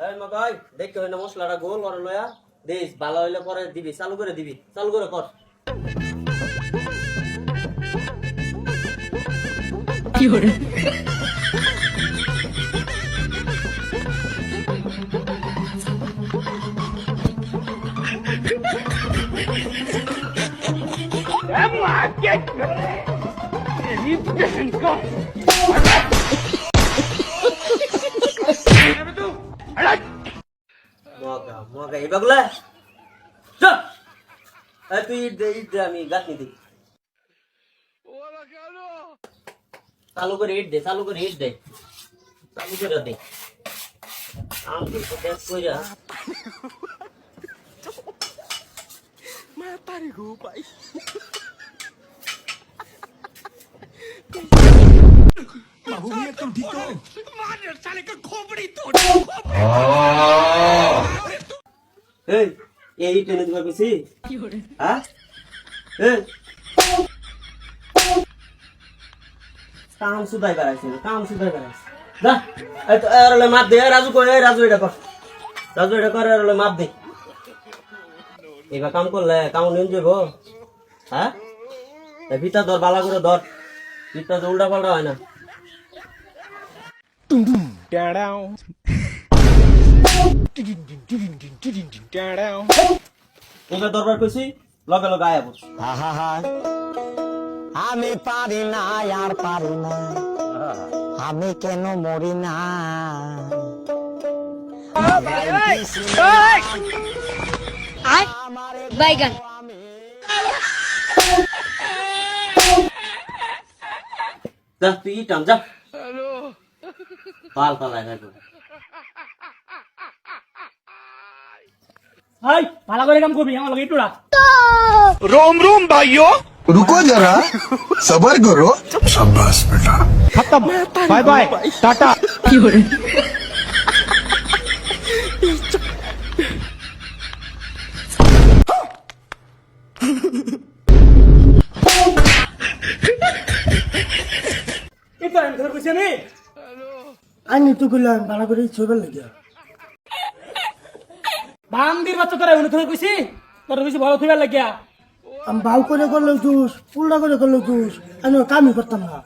এই মগাই দেখ কই না মশলাটা গোল করে লয়া দেশ ভালো হইলে পরে দিবি চালু করে কর কি হরে মগা মগা এই বাবুলা চল এই তুই ইট দে আমি গাঁথনি দিই চালু করে ইট দে চালু করে দে আমি তো দেখ কইরা Matarin ko pa eh. Mahuli ka dito. Mother, sali ka khopri to. এই এই টেনে দিবা কইছি কি হরে হ্যাঁ এই কাম সুদাই বাড়াইছে যা এই তো এরলে মাপ দে রাজু কই রাজু এটা কর এরলে মাপ দে এবার কাম করলে কাম নিন যাবো হ্যাঁ ভিতা ধর বালা করে ধর ভিতা তো উল্টা পাল্টা হয় না এবার দরবার কইছি লগে লগে আয়া বস আমি পারি না আর পারি না আমি কেন মরি না বাইগান যা তুই টান যা পাল পালায় গেল হাই ভালো করে কাম করবি আমার লগে একটু রাখ Rom rom भाइयों. रुको जरा सबर करो शाबाश बेटा খতম বাই বাই টাটা কি হরে এটা আমি ধরে কইছি আমি আমি তো গুলাম ভালো করে ছবি লাগিয়া বান্দির বাচ্চা তোরা উনি ধরে কইছি তোরা কইছি ভালো থইবার লাগিয়া আমি বাউ করে করলো জুস উল্টা করে করলো জুস আমি কামই করতাম না